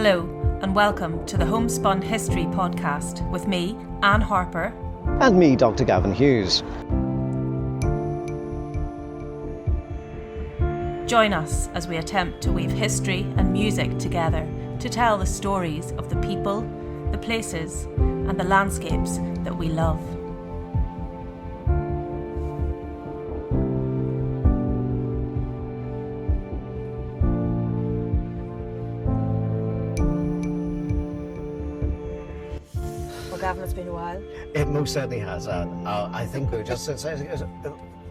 Hello and welcome to the Homespun History Podcast with me, Anne Harper. And me, Dr. Gavin Hughes. Join us as we attempt to weave history and music together to tell the stories of the people, the places, and the landscapes that we love. Gavin, it's been a while. It most certainly has, Anne. I think we were just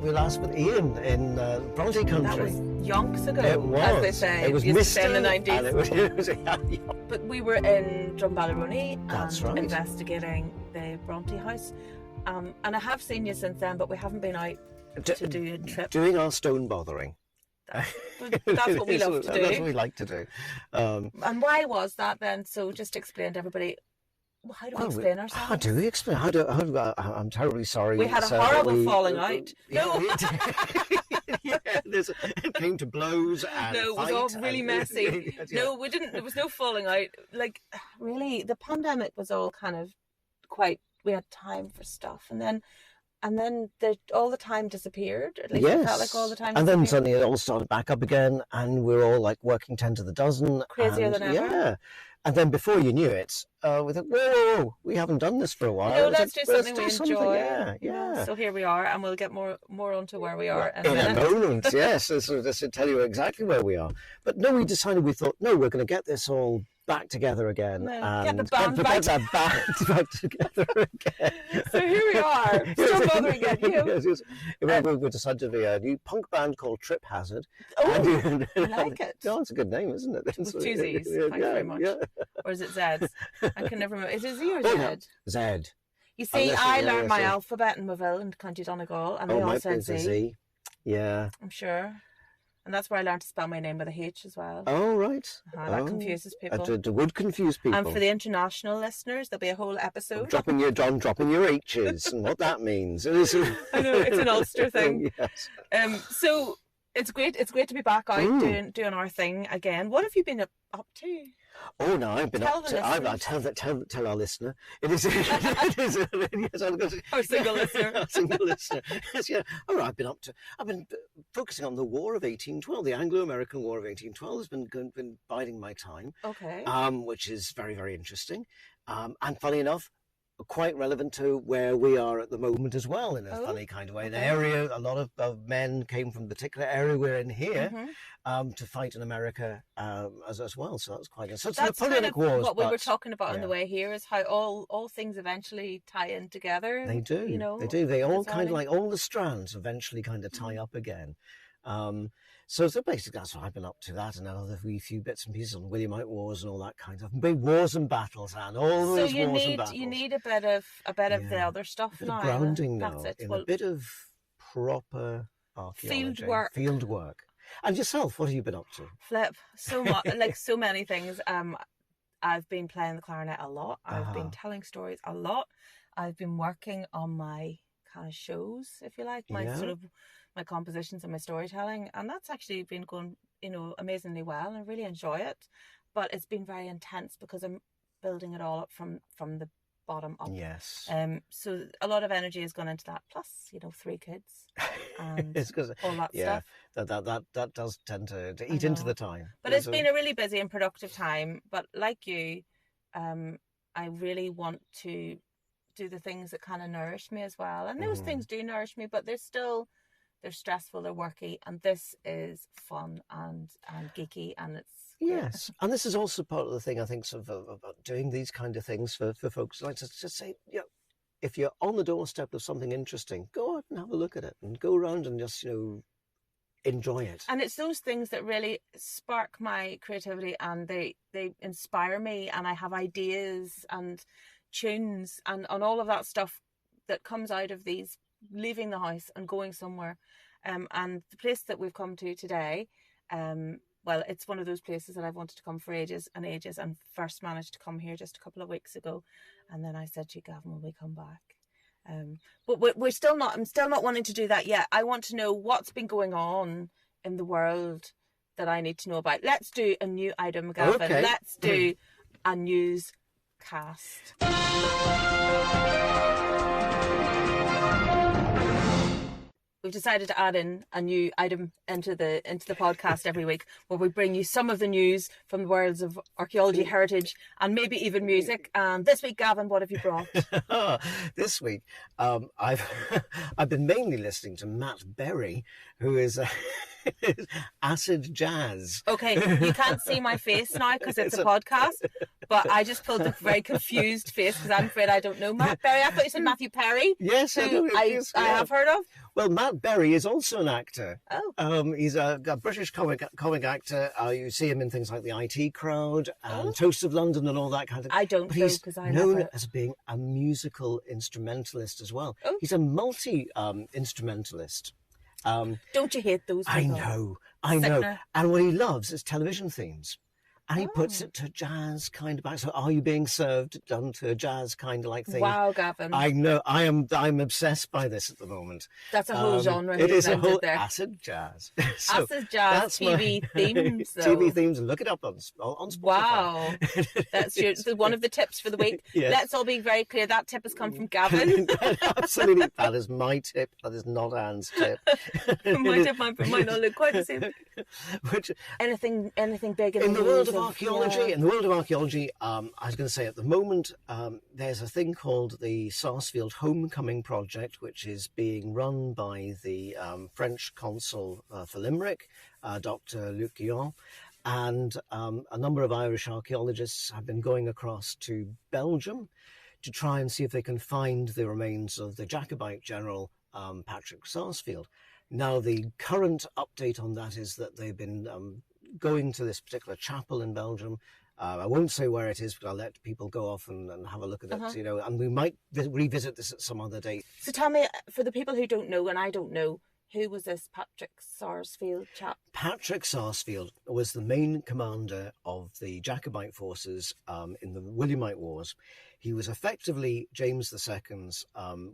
we last with Ian in Bronte country. That was yonks ago, it was. as they say. It was misty in the 90s. And it was But we were in Drumballarony That's and right. investigating the Bronte house. And I have seen you since then, but we haven't been out to do a trip. Doing our stone bothering. That's what we love to do. That's what we like to do. And why was that then? So just explain to everybody, how do we explain ourselves? How do we explain? I'm terribly sorry. We had a horrible falling out. No. It came to blows and no, it was all really messy. Yeah. No, we didn't. There was no falling out. Like, really, the pandemic was all kind of quite. We had time for stuff, and then all the time disappeared. At least it felt like all the time. And then suddenly it all started back up again, and we're all like working 10 to the dozen. Crazier than ever. Yeah. And then before you knew it, we thought, whoa, we haven't done this for a while. No, let's do something we enjoy. Yeah. So here we are, and we'll get more onto where we are in a moment. Yes, this will tell you exactly where we are. But no, we thought, no, we're going to get this all back together again. Get the band back together again. So here we are, still bothering you. Yes. We decided to be a new punk band called Trip Hazard. Oh, I like it. Oh, it's a good name, isn't it? With two Z's, thanks very much. Yeah. Or is it Z's? I can never remember. Is it Z or Z? No. Z. You see, I learned my alphabet in Moville and County Donegal, and they all said Z. Yeah. I'm sure. And that's where I learned to spell my name with a H as well. Oh, right. That confuses people. It would confuse people. And for the international listeners, there'll be a whole episode. Dropping your H's and what that means. I know, it's an Ulster thing. Yes. So it's great to be back out doing our thing again. What have you been up to? Oh no, I've been up to. Tell our listener. It is. Our single listener. Single listener. Yes, yeah. Oh, I've been focusing on the War of 1812. The Anglo-American War of 1812 has been biding my time. Okay. Which is very, very interesting. And funny enough, quite relevant to where we are at the moment as well, in a funny kind of way. The area, a lot of men came from the particular area we're in here to fight in America as well. So that's quite interesting. So that's kind of wars, what we were talking about on the way here, is how all things eventually tie in together. They do. You know, they do. They all kind of like all the strands eventually kind of tie up again. So basically that's what I've been up to, that and another few bits and pieces on Williamite Wars and all that kind of big wars and battles, and all those wars and battles. You need a bit of the other stuff now. Grounding now in a bit of proper archaeology, field work. And yourself, what have you been up to? Flip, so much, like so many things. I've been playing the clarinet a lot. I've been telling stories a lot. I've been working on my kind of shows, if you like, my compositions and my storytelling, and that's actually been going, amazingly well, and I really enjoy it. But it's been very intense because I'm building it all up from the bottom up. Yes. So a lot of energy has gone into that. Plus, 3 kids and all that stuff. Yeah, that does tend to eat into the time. But it's been a really busy and productive time. But like you, I really want to do the things that kind of nourish me as well. And those things do nourish me, but they're stressful, they're worky, and this is fun and geeky, and it's yes. And this is also part of the thing, I think, sort of about doing these kind of things for folks. Like to just say, if you're on the doorstep of something interesting, go out and have a look at it, and go around and just enjoy it. And it's those things that really spark my creativity, and they inspire me, and I have ideas and tunes and all of that stuff that comes out of these leaving the house and going somewhere. And the place that we've come to today, it's one of those places that I've wanted to come for ages and ages, and first managed to come here just a couple of weeks ago. And then I said to you, Gavin, will we come back? But I'm still not wanting to do that yet. I want to know what's been going on in the world that I need to know about. Let's do a new item, Gavin. Okay. Let's do a newscast. We've decided to add in a new item into the podcast every week, where we bring you some of the news from the worlds of archaeology, heritage, and maybe even music. And this week, Gavin, what have you brought? This week, I've been mainly listening to Matt Berry, who is acid jazz. Okay, you can't see my face now because it's a podcast, but I just pulled a very confused face because I'm afraid I don't know Matt Berry. I thought you said Matthew Perry. Yes, who I have heard of. Well, Matt Berry is also an actor. Oh. He's a British comic actor. You see him in things like The IT Crowd and Toast of London and all that kind of. I don't know because I known never... as being a musical instrumentalist as well. Oh. He's a multi-instrumentalist. Don't you hate those people? I know. Sickener. And what he loves is television themes. And he puts it to jazz kind of. So, are you being served done to a jazz kind of like thing? Wow, Gavin! I know. I'm obsessed by this at the moment. That's a whole genre. It is a whole there. acid jazz. Acid jazz TV themes. Though. TV themes. Look it up on Spotify. Wow, that's one of the tips for the week. Yes. Let's all be very clear. That tip has come from Gavin. Absolutely, that is my tip. That is not Anne's tip. My tip might not look quite the same. Anything big in the world of archaeology? Yeah. In the world of archaeology, I was going to say at the moment, there's a thing called the Sarsfield Homecoming Project, which is being run by the French consul for Limerick, Dr. Luc Guillon, and a number of Irish archaeologists have been going across to Belgium to try and see if they can find the remains of the Jacobite general Patrick Sarsfield. Now, the current update on that is that they've been going to this particular chapel in Belgium. I won't say where it is, but I'll let people go off and have a look at it, and we might revisit this at some other date. So tell me, for the people who don't know, and I don't know, who was this Patrick Sarsfield chap? Patrick Sarsfield was the main commander of the Jacobite forces in the Williamite Wars. He was effectively James II's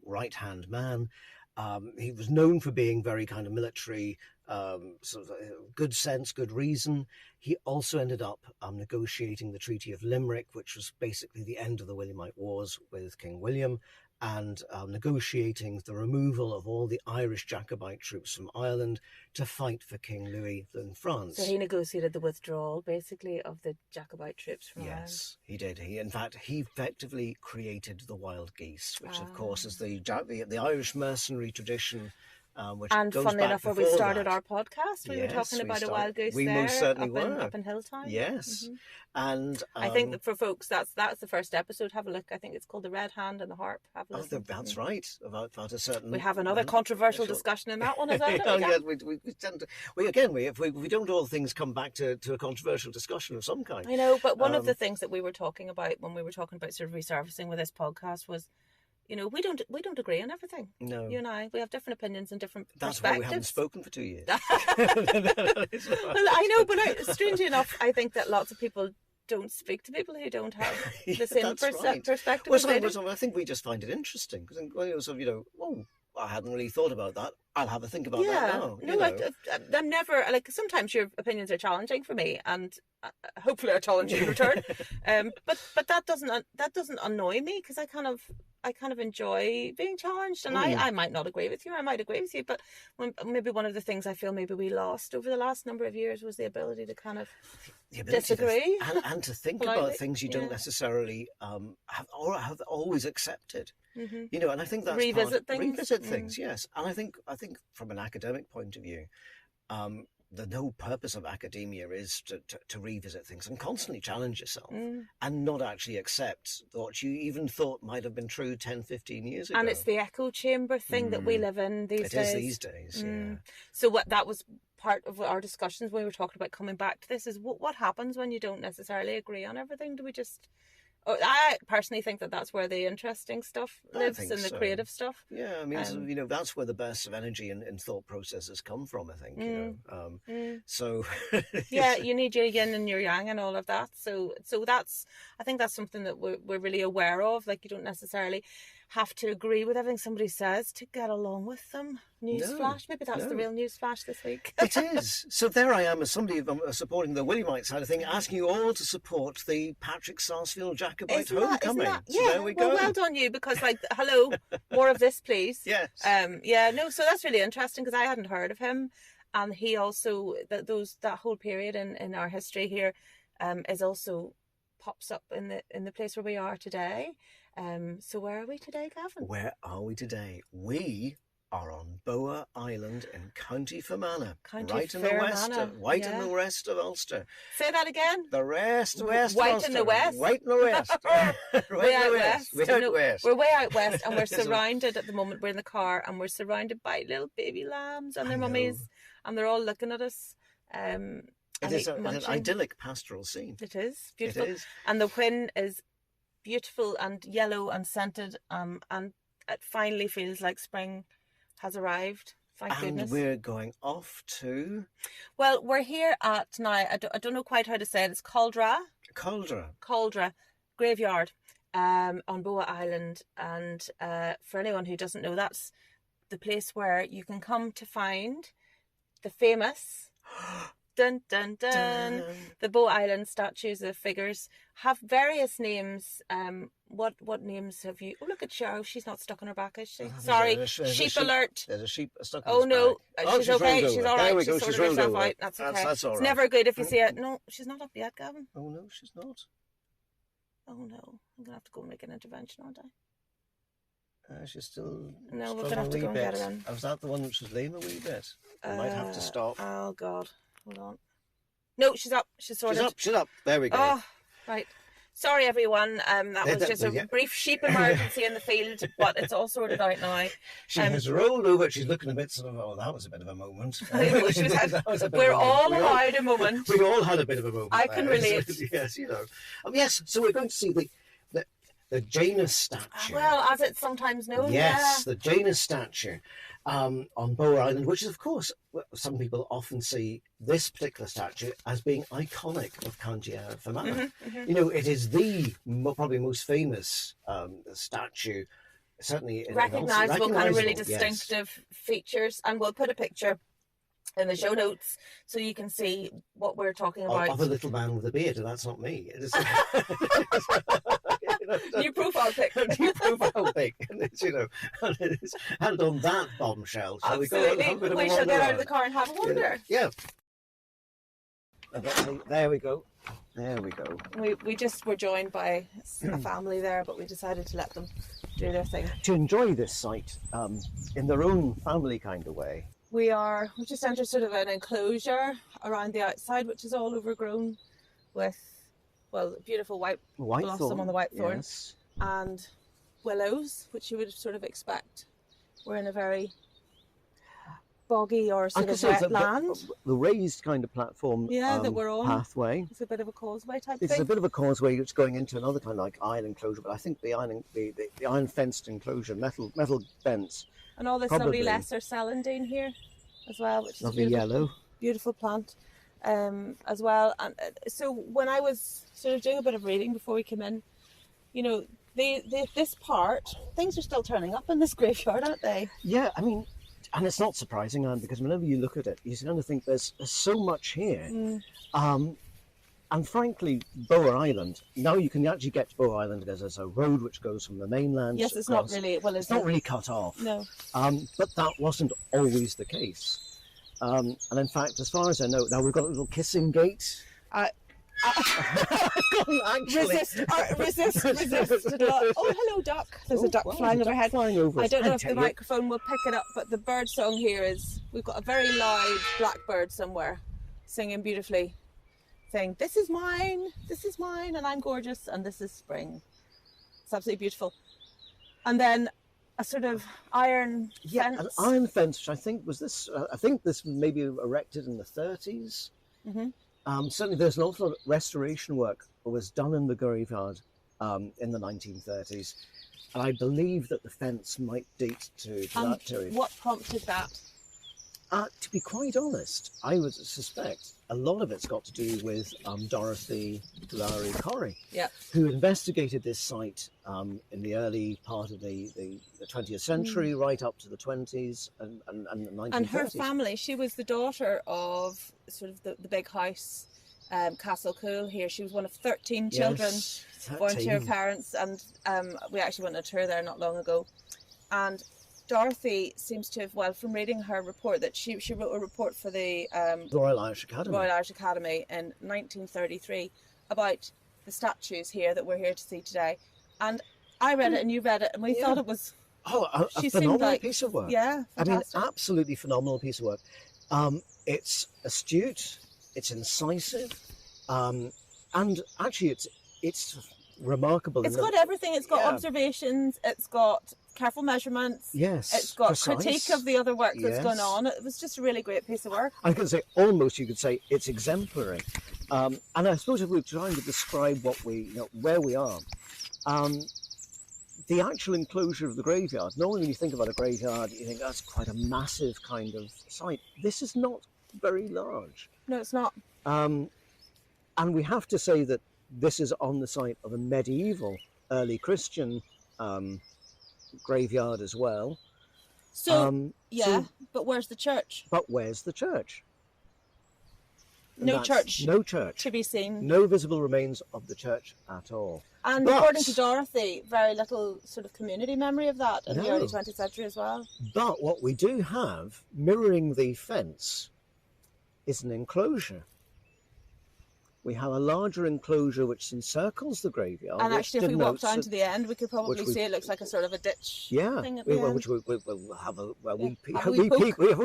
right-hand man. He was known for being very kind of military, sort of good sense, good reason. He also ended up negotiating the Treaty of Limerick, which was basically the end of the Williamite Wars with King William, and negotiating the removal of all the Irish Jacobite troops from Ireland to fight for King Louis in France. So he negotiated the withdrawal, basically, of the Jacobite troops from Ireland. Yes, he did. He effectively created the wild geese, which of course is the Irish mercenary tradition. Which and goes funnily back enough, when we started that. our podcast, we were talking about a wild goose we there, most certainly up in Hilltown. Yes, and I think that for folks, that's the first episode. Have a look. I think it's called The Red Hand and the Harp. Have a listen. That's right. About a certain. We have another controversial discussion in that one, is that it? Yes, we tend to. If we don't, all things come back to a controversial discussion of some kind. I know, but one of the things that we were talking about when we were talking about sort of resurfacing with this podcast was, you know, we don't agree on everything. No. You and I, we have different opinions and different perspectives. That's why we haven't spoken for 2 years. Well, I know, but strangely enough, I think that lots of people don't speak to people who don't have the same perspective. Well, I think we just find it interesting because I hadn't really thought about that. I'll have a think about that now. I'm never like. Sometimes your opinions are challenging for me, and hopefully I challenge you in return. But that doesn't annoy me because I kind of enjoy being challenged, and I might not agree with you. I might agree with you, but maybe one of the things I feel maybe we lost over the last number of years was the ability to kind of disagree and to think about things you don't necessarily have always accepted. Mm-hmm. You know, and I think that's revisit things. Yes, and I think from an academic point of view, the whole purpose of academia is to revisit things and constantly challenge yourself and not actually accept what you even thought might have been true 10, 15 years ago. And it's the echo chamber thing that we live in these days. It is these days, yeah. So that was part of our discussions when we were talking about coming back to this is what happens when you don't necessarily agree on everything? Do we just... I personally think that that's where the interesting stuff lives and the creative stuff. Yeah, I mean, that's where the bursts of energy and thought processes come from, I think, So... yeah, you need your yin and your yang and all of that. So I think that's something that we're really aware of. Like, you don't necessarily... have to agree with everything somebody says to get along with them. Newsflash, maybe that's the real newsflash this week. It is. So there I am as somebody supporting the Williamite side of thing, asking you all to support the Patrick Sarsfield Jacobite homecoming. Yeah, so there we go. Well done you, because like, hello, more of this, please. Yes. So that's really interesting, because I hadn't heard of him, and he also that whole period in our history here is also pops up in the place where we are today. So where are we today, Gavin? Where are we today? We are on Boa Island in County Fermanagh, right in the west, in the west of Ulster. Say that again. The west White of Ulster. in the west. White in the west. Way out west. We're way out west, and we're surrounded at the moment. We're in the car, and we're surrounded by little baby lambs and their mummies, and they're all looking at us. It is an idyllic pastoral scene. It is beautiful. It is. And the Quinn is beautiful and yellow and scented, and it finally feels like spring has arrived. Thank goodness. And we're going off to... Well, we're here at, now, I don't know quite how to say it, it's Caldra Graveyard on Boa Island. And for anyone who doesn't know, that's the place where you can come to find the famous... Dun, dun, dun. The Boa Island statues, the figures, have various names. What names have you... Oh, look at Cheryl. She's not stuck on her back, is she? Sorry. There's sheep alert. There's a sheep stuck on her back. Oh, she's okay. She's all right. There we go. She's rolled herself over. out. That's okay. That's all right. It's never good if you see it. No, she's not up yet, Gavin. Oh, no, she's not. Oh, no. I'm going to have to go and make an intervention, aren't I? She's still... No, we're going to have to go and get her in. Was that the one which was lame a wee bit? I might have to stop. Oh, God. Hold on. No, she's up. She's sorted. She's up. There we go. Oh, right. Sorry, everyone. That was just a brief sheep emergency in the field, but it's all sorted out now. She has rolled over. She's looking a bit sort of, that was a bit of a moment. We're all allowed a moment. We all had a bit of a moment. I can relate. Yes, yes, so we're going to see the Janus statue. Well, as it's sometimes known. Yes, the Janus statue on Boa Island, which is, of course, some people often see this particular statue as being iconic of County Fermanagh. It is the probably most famous statue, certainly recognisable, kind of really distinctive features, and we'll put a picture in the show notes so you can see what we're talking about. Of a little man with a beard, and that's not me. It is. New profile pic. New profile pic. And on that bombshell, shall we go and have a bit of a wander? We shall get out of the car and have a wander. Yeah. There we go. There we go. We just were joined by a family there, but we decided to let them do their thing. To enjoy this site in their own family kind of way. We've just entered sort of an enclosure around the outside, which is all overgrown with, well, beautiful white blossom on the whitethorn, yes, and willows, which you would sort of expect. We're in a very boggy or sort of wet land. The raised kind of platform that we're on. Pathway. It's a bit of a causeway type thing. It's a bit of a causeway that's going into another kind of like iron enclosure, but I think the iron fenced enclosure, metal fence. And all this lovely lesser celandine here as well, which is lovely yellow. Beautiful plant as well. And so when I was sort of doing a bit of reading before we came in, this part, things are still turning up in this graveyard, aren't they? Yeah, I mean, and it's not surprising, Anne, because whenever you look at it, you're going to think there's so much here. And frankly, Boa Island, now you can actually get to Boa Island because there's a road which goes from the mainland. Yes, it's not really, it's not really cut off. No. But that wasn't always the case. And in fact, as far as I know, now we've got a little kissing gate. Resist. Oh, hello, duck. There's a duck flying overhead. I don't know if the microphone will pick it up, but the bird song here is, we've got a very loud blackbird somewhere singing beautifully, saying, this is mine, and I'm gorgeous, and this is spring. It's absolutely beautiful. And then a sort of iron fence. An iron fence, which I think was this, I think this was maybe erected in the 30s. Certainly there's an awful lot of restoration work that was done in the graveyard in the 1930s. And I believe that the fence might date to that period. What prompted that? To be quite honest, I would suspect a lot of it's got to do with Dorothy Lowry Corrie, who investigated this site in the early part of the 20th century, right up to the 20s and 1930s. And her family, she was the daughter of sort of the big house, Castle Cool here. She was one of 13 children born to her parents, and we actually went on a tour there not long ago. And Dorothy seems to have, well, from reading her report, that she wrote a report for the Royal Irish Academy in 1933 about the statues here that we're here to see today. And I read it and you read it, and we thought it was a phenomenal piece of work. Yeah, fantastic. I mean, absolutely phenomenal piece of work. It's astute, it's incisive, and actually it's remarkable. It's got everything. It's got observations. It's got careful measurements. Yes. It's got critique of the other work that's gone on. It was just a really great piece of work. I can say almost you could say it's exemplary. And I suppose if we were trying to describe what where we are, the actual enclosure of the graveyard. Normally when you think about a graveyard, you think that's quite a massive kind of site. This is not very large. No, it's not. And we have to say that this is on the site of a medieval, early Christian graveyard as well. So, but where's the church? But where's the church? No church. No church. To be seen. No visible remains of the church at all. And according to Dorothy, very little sort of community memory of that in the early 20th century as well. But what we do have, mirroring the fence, is an enclosure. We have a larger enclosure which encircles the graveyard. And actually, if we walk down to the end, we could probably see it looks like a sort of a ditch thing at the end. Which we'll have a wee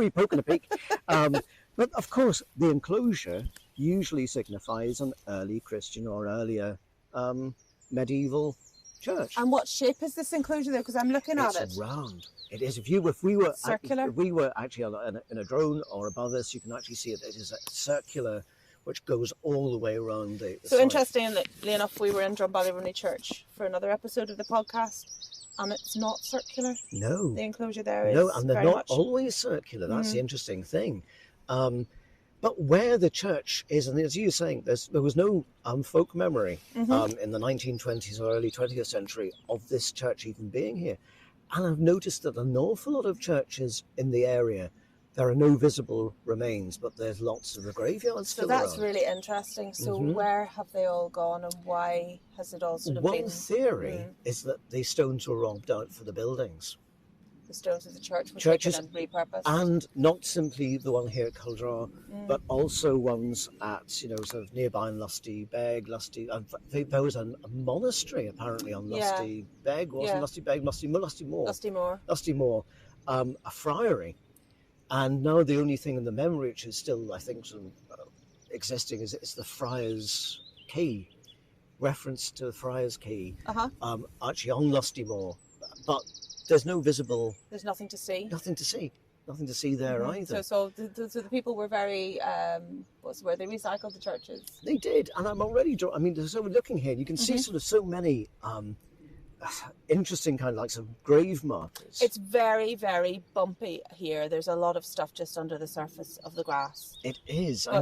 poke and a peek. But of course, the enclosure usually signifies an early Christian or earlier medieval church. And what shape is this enclosure there? Because I'm looking at it. It's round. It is. If we were circular. If we were actually in a drone or above us, you can actually see it. It is a circular, which goes all the way around the So site. interestingly enough, we were in Drumballyroney Church for another episode of the podcast, and it's not circular. No. The enclosure there is and they're very not much always circular. That's the interesting thing. But where the church is, and as you were saying, there was no folk memory in the 1920s or early 20th century of this church even being here. And I've noticed that an awful lot of churches in the area, there are no visible remains, but there's lots of the graveyards still around. So that's really interesting. So where have they all gone, and why has it all sort of been... One theory is that the stones were robbed out for the buildings. The stones of the church were Churches, taken and repurposed. And not simply the one here at Culdraw, but also ones at, sort of nearby in Lusty Beg, there was a monastery apparently on Lusty Beg, wasn't Lusty Beg, Lusty Moor, a friary. And now the only thing in the memory which is still, I think, sort of, existing is the Friars Quay, reference to the Friars Quay, actually on Lusty Moor. But there's no visible... There's nothing to see. Nothing to see there either. So the people were very, what's the word, they recycled the churches. They did, and I'm already, so we're looking here, you can see sort of so many interesting kind of like some grave markers. It's very, very bumpy here. There's a lot of stuff just under the surface of the grass. It is. I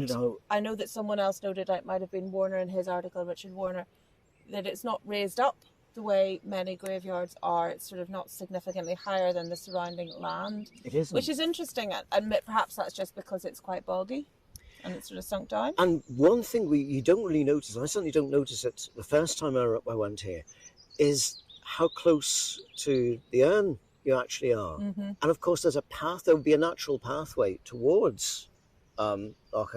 know that someone else noted, it might have been Warner in his article, Richard Warner, that it's not raised up the way many graveyards are. It's sort of not significantly higher than the surrounding land. It isn't. Which is interesting, and perhaps that's just because it's quite boggy and it's sort of sunk down. And one thing you don't really notice, I certainly don't notice it the first time I went here, is how close to the urn you actually are. And of course there's a path, there would be a natural pathway towards Loch.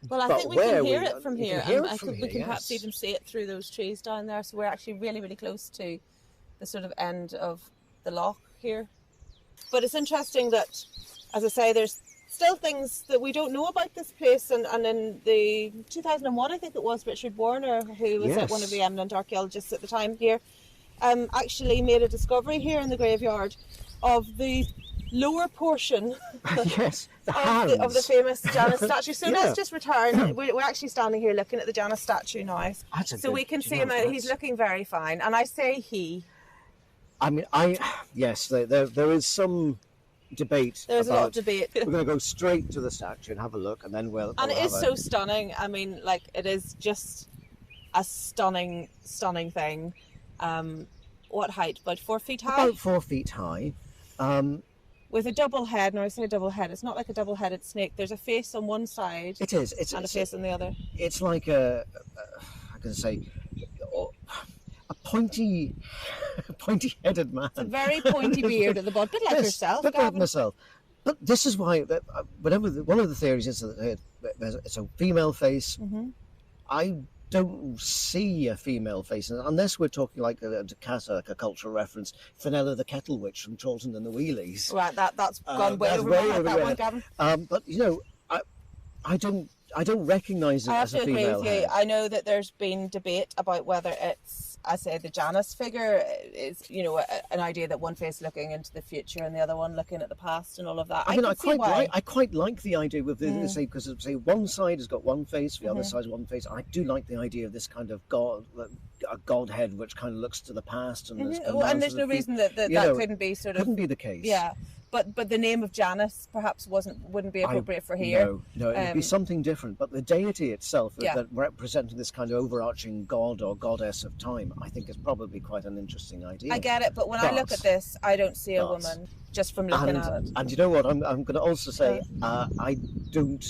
Well, I think we can hear it from here, and we can yes. perhaps even see it through those trees down there. So we're actually really, really close to the sort of end of the loch here. But it's interesting that, as I say, there's still things that we don't know about this place. And in the 2001, I think it was, Richard Warner, who was one of the eminent archaeologists at the time here, actually made a discovery here in the graveyard of the lower portion of the famous Janus statue. So let's just return. We're actually standing here looking at the Janus statue now. So we can see him out. He's looking very fine. And I say he. I mean, there is some debate. There's a lot of debate. We're going to go straight to the statue and have a look, and then we'll. And it is so stunning. I mean, like, it is just a stunning thing. What height? About 4 feet high? About 4 feet high. With a double head. Now I say double head, it's not like a double-headed snake. There's a face on one side. It is. And a face on the other. It's like I can say, a pointy-headed man. It's a very pointy beard at the bottom, bit like yourself, bit Gavin. like myself. But this is why, one of the theories is that it's a female face. Mm-hmm. I don't see a female face unless we're talking like a cultural reference. Fenella the Kettle Witch from Chorlton and the Wheelies. Right, that's gone way over my head, that one, Gavin. But I don't recognise it as a female. I have to agree with you. head. I know that there's been debate about whether it's, I say, the Janus figure is, an idea that one face looking into the future and the other one looking at the past and all of that. I quite like the idea with this, because one side has got one face, the other side's one face. I do like the idea of this kind of a godhead which kind of looks to the past and and there's no reason that couldn't be couldn't be the case. Yeah. But the name of Janus perhaps wouldn't be appropriate for here. No, it would be something different. But the deity itself, that representing this kind of overarching god or goddess of time, I think is probably quite an interesting idea. I get it, but when I look at this, I don't see a woman just from looking at it. And you know what? I'm going to also say I don't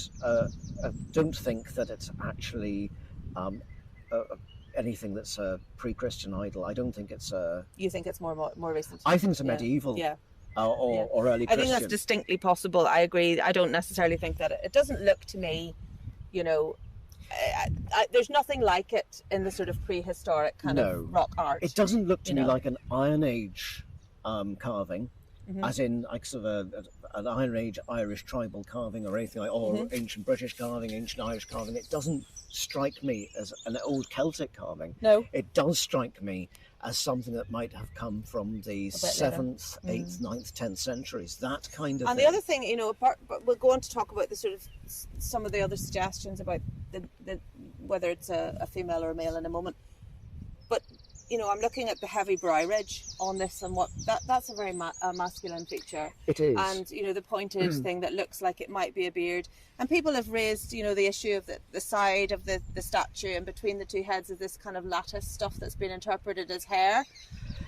think that it's actually anything that's a pre-Christian idol. I don't think it's a. You think it's more recent? I think it's a medieval. Yeah. Or early Christian. I think that's distinctly possible. I agree. I don't necessarily think that it doesn't look to me, there's nothing like it in the sort of prehistoric kind of rock art. It doesn't look to me like an Iron Age carving, as in like sort of an Iron Age Irish tribal carving or anything like, or ancient British carving, ancient Irish carving. It doesn't strike me as an old Celtic carving. No. It does strike me as something that might have come from the 7th, 8th, 9th, 10th centuries, that kind of thing. And the other thing, but we'll go on to talk about the sort of some of the other suggestions about the whether it's a female or a male in a moment. But I'm looking at the heavy brow ridge on this, and that's a very masculine feature. It is. And the pointed thing that looks like it might be a beard. And people have raised the issue of the side of the statue, and between the two heads of this kind of lattice stuff that's been interpreted as hair.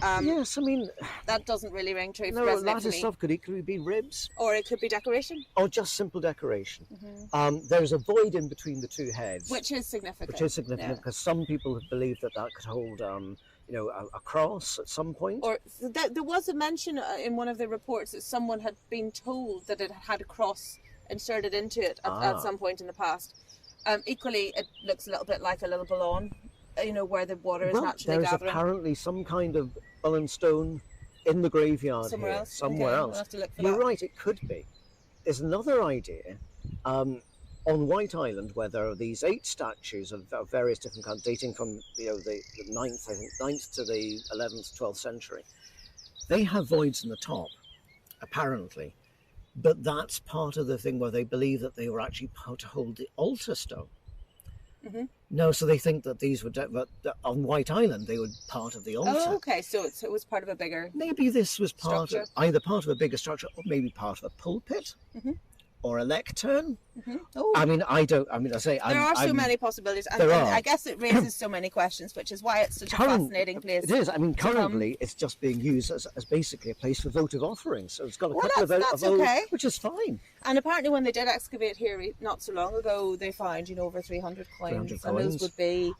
Yes, I mean that doesn't really ring true. No, lattice stuff could equally be ribs, or it could be decoration, or just simple decoration. There's a void in between the two heads, which is significant. Because some people have believed that could hold a cross at some point. Or there was a mention in one of the reports that someone had been told that it had a cross inserted into it at some point in the past. Equally, it looks a little bit like a little ballon, where the water is naturally there's gathering. Apparently some kind of Bullen stone in the graveyard somewhere here, else. Somewhere else. We'll have to look for You're that. right, it could be. There's another idea. On White Island, where there are these 8 statues of various different kinds, dating from the 9th to the 11th, 12th century. They have voids in the top, apparently, but that's part of the thing where they believe that they were actually to hold the altar stone. No, so they think that these were on White Island. They were part of the altar. Oh, okay. So it was part of a bigger. Maybe this was either part of a bigger structure, or maybe part of a pulpit. Or a lectern. Oh. I say there are so many possibilities, and I guess it raises so many questions, which is why it's such a fascinating place. It is. I mean, currently it's just being used as basically a place for votive offerings. So it's got a couple that's of okay. which is fine. And apparently, when they did excavate here not so long ago, they found over 300 coins, and those would be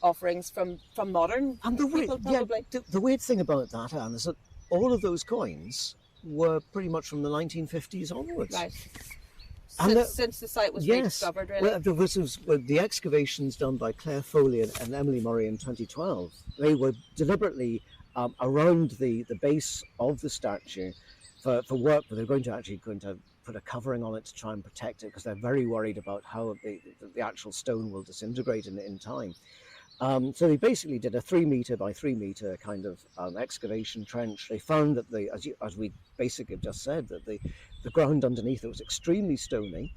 offerings from modern people, probably. The weird thing about that, Anne, is that all of those coins were pretty much from the 1950s onwards. Right. And since the site was rediscovered, really. Well, the excavations done by Claire Foley and Emily Murray in 2012, they were deliberately around the base of the statue for work, but they're going to put a covering on it to try and protect it, because they're very worried about how the actual stone will disintegrate in time. So they basically did a 3 metre by 3 metre kind of excavation trench. They found that as we basically just said, that the ground underneath it was extremely stony,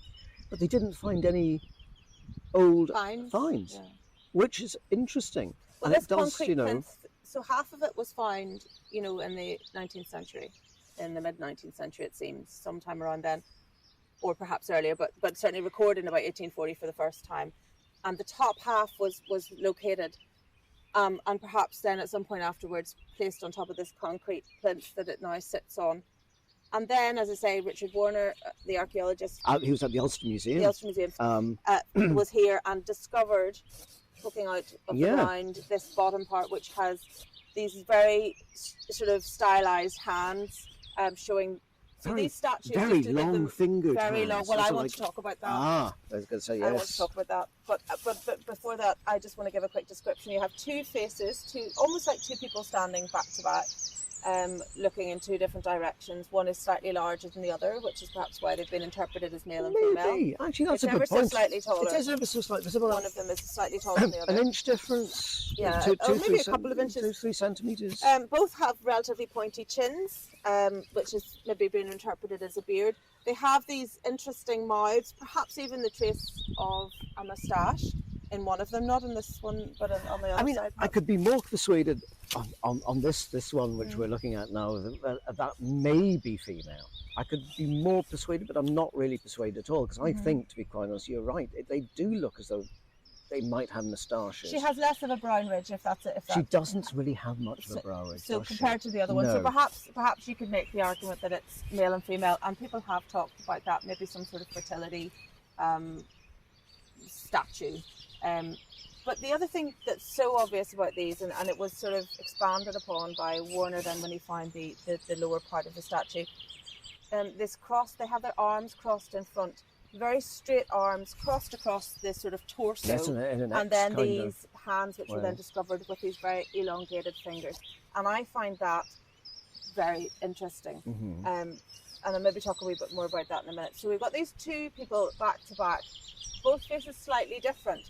but they didn't find any old finds, which is interesting. Well, this concrete plinth, so half of it was found, in the 19th century. in the mid-19th century, it seems, sometime around then, or perhaps earlier, but certainly recorded in about 1840 for the first time. And the top half was located, and perhaps then at some point afterwards placed on top of this concrete plinth that it now sits on. And then, as I say, Richard Warner, the archaeologist, he was at the Ulster Museum. Was here and discovered, poking out of the ground, this bottom part, which has these very sort of stylized hands, showing. So these statues, very long fingered. Very long. Well, I want to talk about that. I was going to say yes. I want to talk about that, but before that, I just want to give a quick description. You have two faces, almost like two people standing back to back, looking in two different directions. One is slightly larger than the other, which is perhaps why they've been interpreted as male and female. Actually, that's a good point. point. Slightly taller. It is ever so slightly. One of them is slightly taller than the other. An inch difference. Yeah, maybe a couple of inches. 2-3 centimeters. Both have relatively pointy chins, which has maybe been interpreted as a beard. They have these interesting mouths, perhaps even the trace of a moustache in one of them, not in this one, but on the other side. I could be more persuaded on this one, which we're looking at now, that may be female. I could be more persuaded, but I'm not really persuaded at all, because I think, to be quite honest, you're right. They do look as though they might have moustaches. She has less of a brown ridge, if that's it. She doesn't really have much of a brow ridge. So compared to the other one, so perhaps you could make the argument that it's male and female, and people have talked about that, maybe some sort of fertility statue. But the other thing that's so obvious about these, and it was sort of expanded upon by Warner then when he found the lower part of the statue, this cross, they have their arms crossed in front, very straight arms crossed across this sort of torso, yes, and then these hands which were then discovered with these very elongated fingers. And I find that very interesting. And I'll maybe talk a wee bit more about that in a minute. So we've got these two people back to back, both faces slightly different.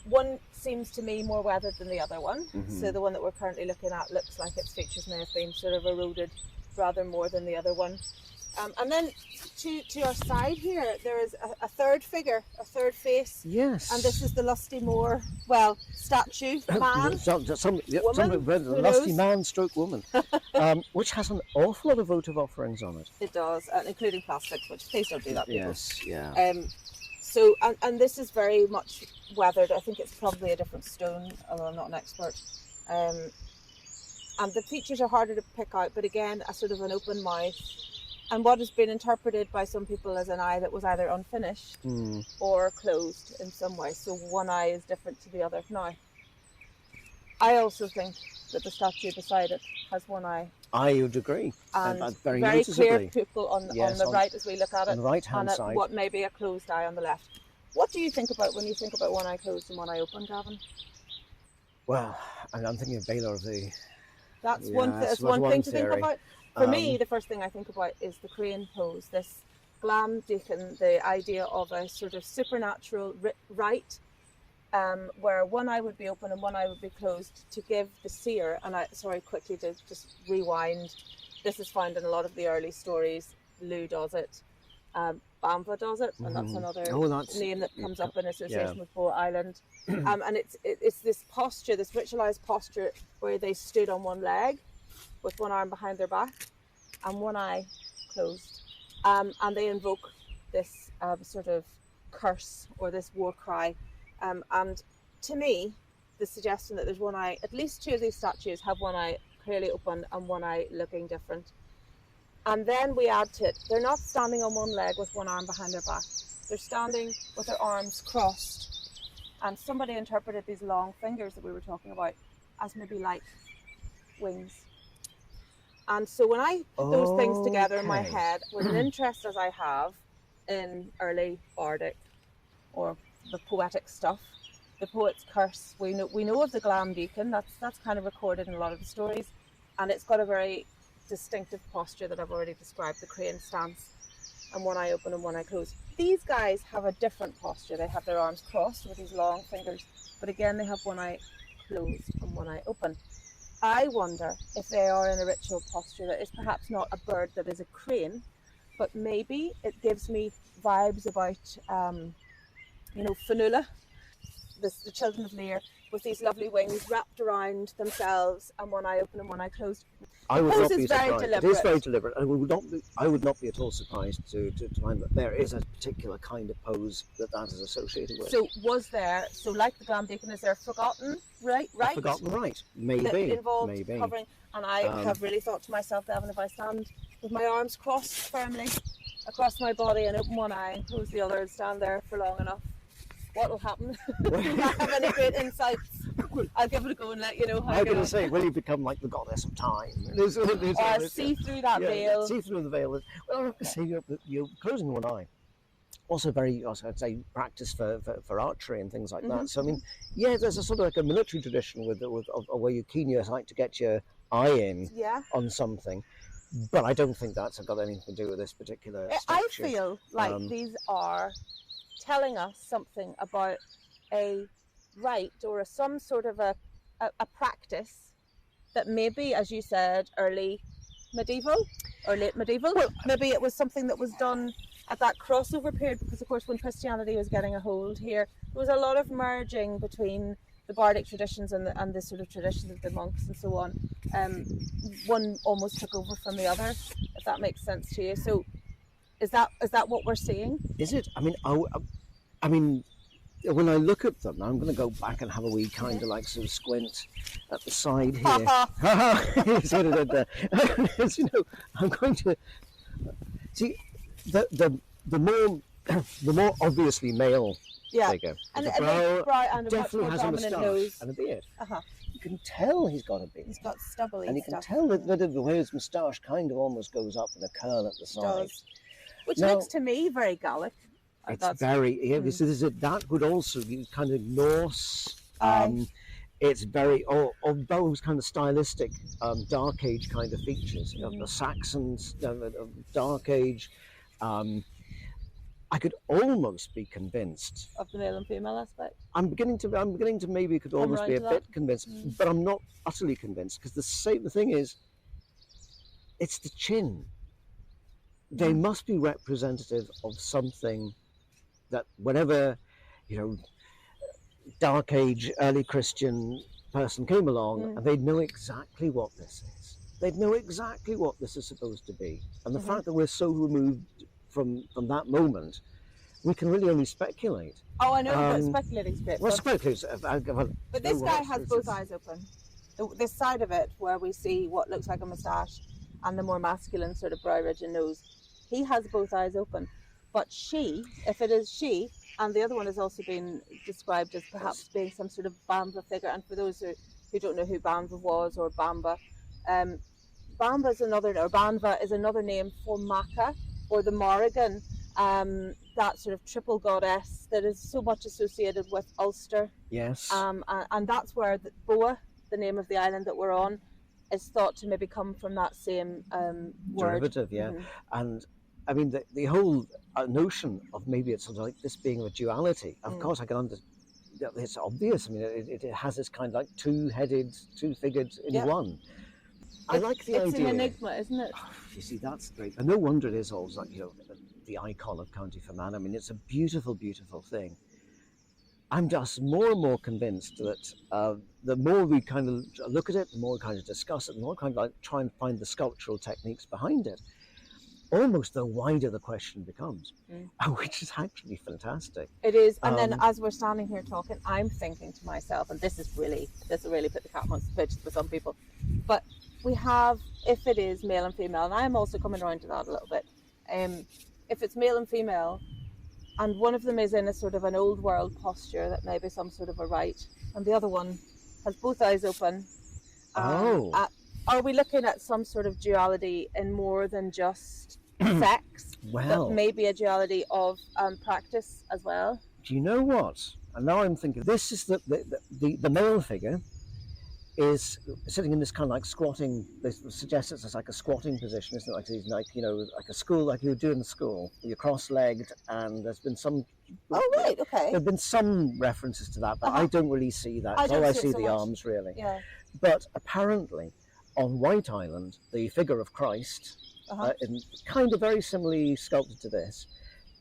One seems to me more weathered than the other one. So the one that we're currently looking at looks like its features may have been sort of eroded rather more than the other one. And then to our side here, there is a third figure, a third face. Yes. And this is the lusty Moor, statue, man, woman, lusty man stroke woman, which has an awful lot of votive offerings on it. It does, including plastics, which please don't do that, people. Yes, yeah. So, and this is very much weathered. I think it's probably a different stone, although I'm not an expert. And the features are harder to pick out, but again, a sort of an open mouth. And what has been interpreted by some people as an eye that was either unfinished or closed in some way. So one eye is different to the other. Now, I also think that the statue beside it has one eye. I would agree. And very clear pupil on the right as we look at it. On the right-hand side. What may be a closed eye on the left. What do you think about when you think about one eye closed and one eye open, Gavin? Well, I'm thinking of Baylor of the... That's one thing to think about. For me, the first thing I think about is the crane pose, this glam deacon, the idea of a sort of supernatural rite, where one eye would be open and one eye would be closed to give the seer, and quickly to just rewind, this is found in a lot of the early stories. Lou does it, Bamva does it, and that's another name that comes up in association with Boa Island. And it's this posture, this ritualized posture where they stood on one leg with one arm behind their back and one eye closed. And they invoke this sort of curse or this war cry. And to me, the suggestion that there's one eye, at least two of these statues have one eye clearly open and one eye looking different. And then we add to it, they're not standing on one leg with one arm behind their back. They're standing with their arms crossed. And somebody interpreted these long fingers that we were talking about as maybe like wings. And so when I put those things together in my head, with an interest as I have in early bardic or the poetic stuff, the poet's curse, we know of the glam deacon, that's kind of recorded in a lot of the stories, and it's got a very distinctive posture that I've already described, the crane stance, and one eye open and one eye closed. These guys have a different posture. They have their arms crossed with these long fingers, but again they have one eye closed and one eye open. I wonder if they are in a ritual posture that is perhaps not a bird that is a crane, but maybe it gives me vibes about, Fionnuala, the children of Lear with these lovely wings wrapped around themselves, and one eye open and one eye closed. I would not be Very surprised. deliberate. It is very deliberate. I would not be at all surprised to find that there is a particular kind of pose that is associated with. So like the glam deacon, is there a forgotten right? A forgotten right, maybe. That involved maybe. covering, and I have really thought to myself, Gavin, if I stand with my arms crossed firmly across my body and open one eye and close the other and stand there for long enough, what will happen? Do I have any great insights? I'll give it a go and let you know how I'm going to say, will you become like the goddess of time? See through that veil. See through the veil. Well, I have to say, you're closing one eye. Also I'd say, practice for archery and things like that. So, I mean, yeah, there's a sort of like a military tradition with where you keen your sight to get your eye in on something. But I don't think that's got anything to do with this particular statue. I feel like these are telling us something about a rite or some sort of a practice that maybe, as you said, early medieval or late medieval. Well, maybe it was something that was done at that crossover period, because of course when Christianity was getting a hold here, there was a lot of merging between the bardic traditions and the sort of traditions of the monks and so on. One almost took over from the other, if that makes sense to you. So is that what we're seeing? Is it? I mean, when I look at them, I'm going to go back and have a wee kind of like sort of squint at the side here. Sort of you know, I'm going to see the more obviously male figure. And the brow and definitely has a moustache and a beard. You can tell he's got a beard. He's got stubbly and you can tell that the way his moustache kind of almost goes up in a curl at the side. Which looks to me very Gallic. It's very, that would also be kind of Norse. It's very, of those kind of stylistic Dark Age kind of features. The Saxons, Dark Age. I could almost be convinced of the male and female aspect. I'm beginning to maybe could almost be a bit convinced, but I'm not utterly convinced, because the thing is, it's the chin. They must be representative of something that whenever, Dark Age, early Christian person came along, and they'd know exactly what this is. They'd know exactly what this is supposed to be. And the fact that we're so removed from that moment, we can really only speculate. Oh, I know, but speculating's great. Well, speculate. But this guy has both eyes open. This side of it, where we see what looks like a moustache and the more masculine sort of brow ridge and nose, he has both eyes open. But she, if it is she, and the other one has also been described as perhaps being some sort of Bamba figure. And for those who don't know who Bamba was, or Bamba, Bamba is Banva is another name for Macha, or the Morrigan, that sort of triple goddess that is so much associated with Ulster. Yes. And that's where Boa, the name of the island that we're on, is thought to maybe come from that same word. Derivative, yeah. And I mean, the whole notion of maybe it's sort of like this being a duality. Of course, I can understand. It's obvious. I mean, it has this kind of like two-figured in one. I like the idea. It's an enigma, isn't it? You see, that's great. And no wonder it is always like, the icon of County Fermanagh. I mean, it's a beautiful, beautiful thing. I'm just more and more convinced that the more we kind of look at it, the more we kind of discuss it, the more we kind of like try and find the sculptural techniques behind it, almost the wider the question becomes, which is actually fantastic. It is. And then as we're standing here talking, I'm thinking to myself, and this will really put the cat amongst the pigeons for some people, but we have, if it is male and female, and I'm also coming around to that a little bit, if it's male and female, and one of them is in a sort of an old world posture that may be some sort of a rite, and the other one has both eyes open. Are we looking at some sort of duality in more than just sex? Well, but maybe a duality of practice as well? Do you know what? And now I'm thinking, this is the male figure is sitting in this kind of like squatting. They suggest it's like a squatting position, isn't it? Like he's like like a school, like you would do in the school. You're cross-legged, and there's been some. Oh right, okay. There've been some references to that, but I don't really see that. I see the arms really. Yeah. But apparently, on White Island, the figure of Christ, in kind of very similarly sculpted to this,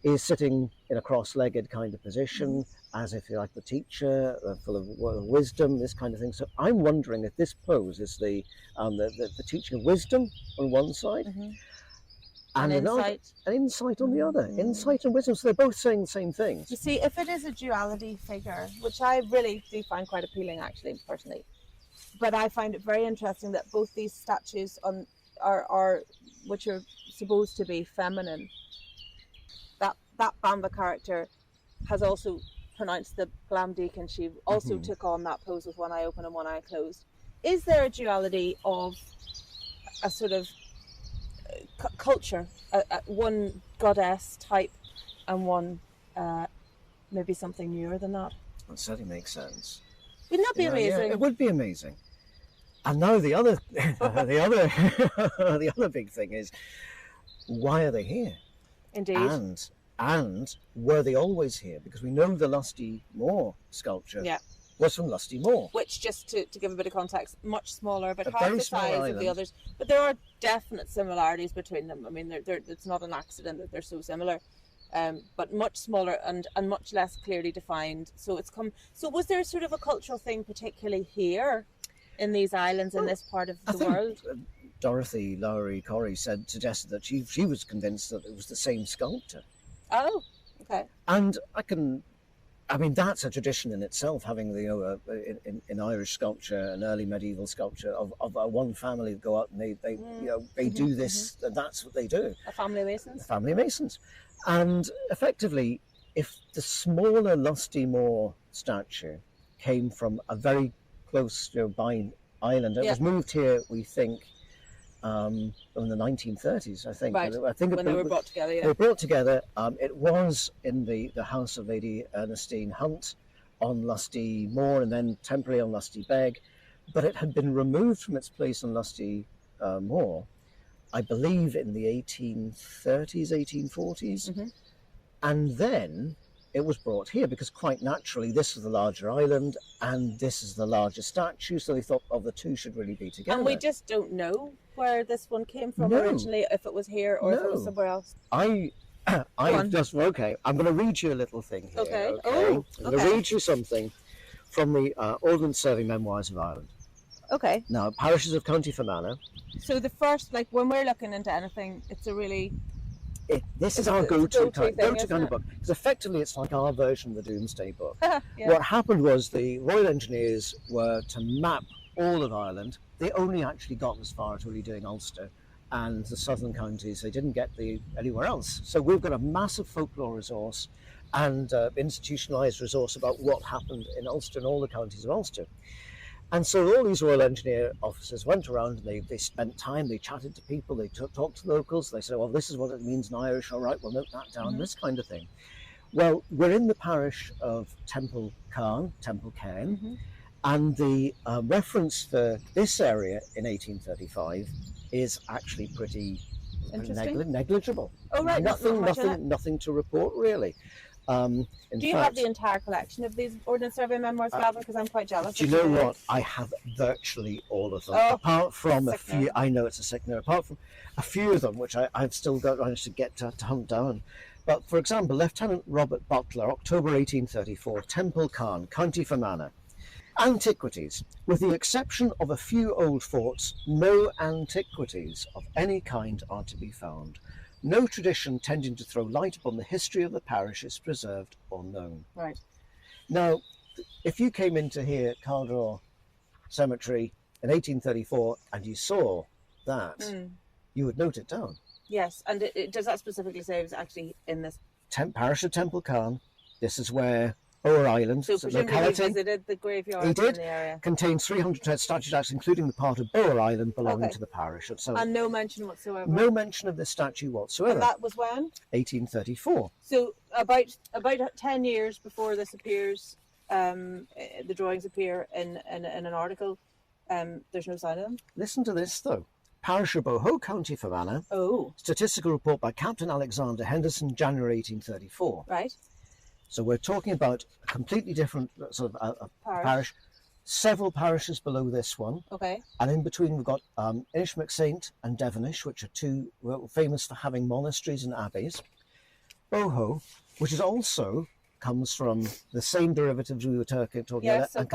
is sitting in a cross-legged kind of position, as, if you like, the teacher, full of wisdom, this kind of thing. So I'm wondering if this pose is the teaching of wisdom on one side, and an insight on the other. Insight and wisdom. So they're both saying the same things. You see, if it is a duality figure, which I really do find quite appealing, actually, personally, but I find it very interesting that both these statues are which are supposed to be feminine. That Bamba character has also pronounced the Glam Deacon. She also took on that pose with one eye open and one eye closed. Is there a duality of a sort of culture, one goddess type and one maybe something newer than that? That certainly makes sense. Wouldn't that be amazing? Yeah, it would be amazing. And now the other the other big thing is, why are they here? Indeed. And were they always here? Because we know the Lusty Moor sculpture was from Lusty Moor. Which, just to give a bit of context, much smaller, but half very the small size island. of the others. But there are definite similarities between them. I mean, it's not an accident that they're so similar. But much smaller and much less clearly defined. So was there sort of a cultural thing particularly here in these islands, in this part of the world? Dorothy Lowry Corrie suggested that she was convinced that it was the same sculptor. Oh, okay. And I mean, that's a tradition in itself, having in Irish sculpture and early medieval sculpture of one family go out and they do this, and that's what they do. A family of Masons. The family of Masons. And effectively, if the smaller Lusty Moor statue came from a very close by island, it was moved here, we think, in the 1930s, I think. Right. I think when they were brought together, They were brought together. It was in the house of Lady Ernestine Hunt on Lusty Moor, and then temporarily on Lusty Beg, but it had been removed from its place on Lusty Moor, I believe in the 1830s, 1840s, and then it was brought here because, quite naturally, this is the larger island and this is the larger statue, so they thought, the two should really be together. And we just don't know where this one came from originally, if it was here or if it was somewhere else. I'm going to read you a little thing here. Okay. I'm going to read you something from the Ordnance Survey Memoirs of Ireland. Okay. Now, parishes of County Fermanagh. So the first, when we're looking into anything, it's a really... This is our go-to kind of book. Because effectively it's like our version of the Domesday Book. What happened was the Royal Engineers were to map all of Ireland. They only actually got as far as really doing Ulster and the southern counties. They didn't get anywhere else. So we've got a massive folklore resource and institutionalised resource about what happened in Ulster and all the counties of Ulster. And so all these Royal Engineer officers went around and they spent time, they chatted to people, they talked to locals, they said, well, this is what it means in Irish, all right, we'll note that down, this kind of thing. Well, we're in the parish of Temple Cairn, and the reference for this area in 1835 is actually pretty negligible. Oh, right, nothing to report, really. Do you have the entire collection of these Ordnance Survey memoirs, Gavin? Because I'm quite jealous. Do you know what? I have virtually all of them, apart from a few. I know it's a sickener. Apart from a few of them, which I've still managed to get to hunt down. But for example, Lieutenant Robert Butler, October 1834, Temple Cairn, County Fermanagh. Antiquities. With the exception of a few old forts, no antiquities of any kind are to be found. No tradition tending to throw light upon the history of the parish is preserved or known. Right. Now, if you came into here at Caldor Cemetery in 1834 and you saw that, you would note it down. Yes, and does that specifically say it was actually in this? Parish of Temple Cairn. This is where Boa Island, so presumably he visited the graveyard in the area. Contains 300 statues, including the part of Boa Island belonging to the parish. So, and no mention whatsoever? No mention of this statue whatsoever. And that was when? 1834. So about 10 years before this appears, the drawings appear in an article, there's no sign of them? Listen to this, though. Parish of Boho, County Fermanagh. Statistical report by Captain Alexander Henderson, January 1834. Right. So we're talking about a completely different sort of parish. Several parishes below this one. Okay. And in between we've got Inishmacsaint and Devonish, which are two famous for having monasteries and abbeys. Boho, which is also comes from the same derivatives we were talking about, Yes, so and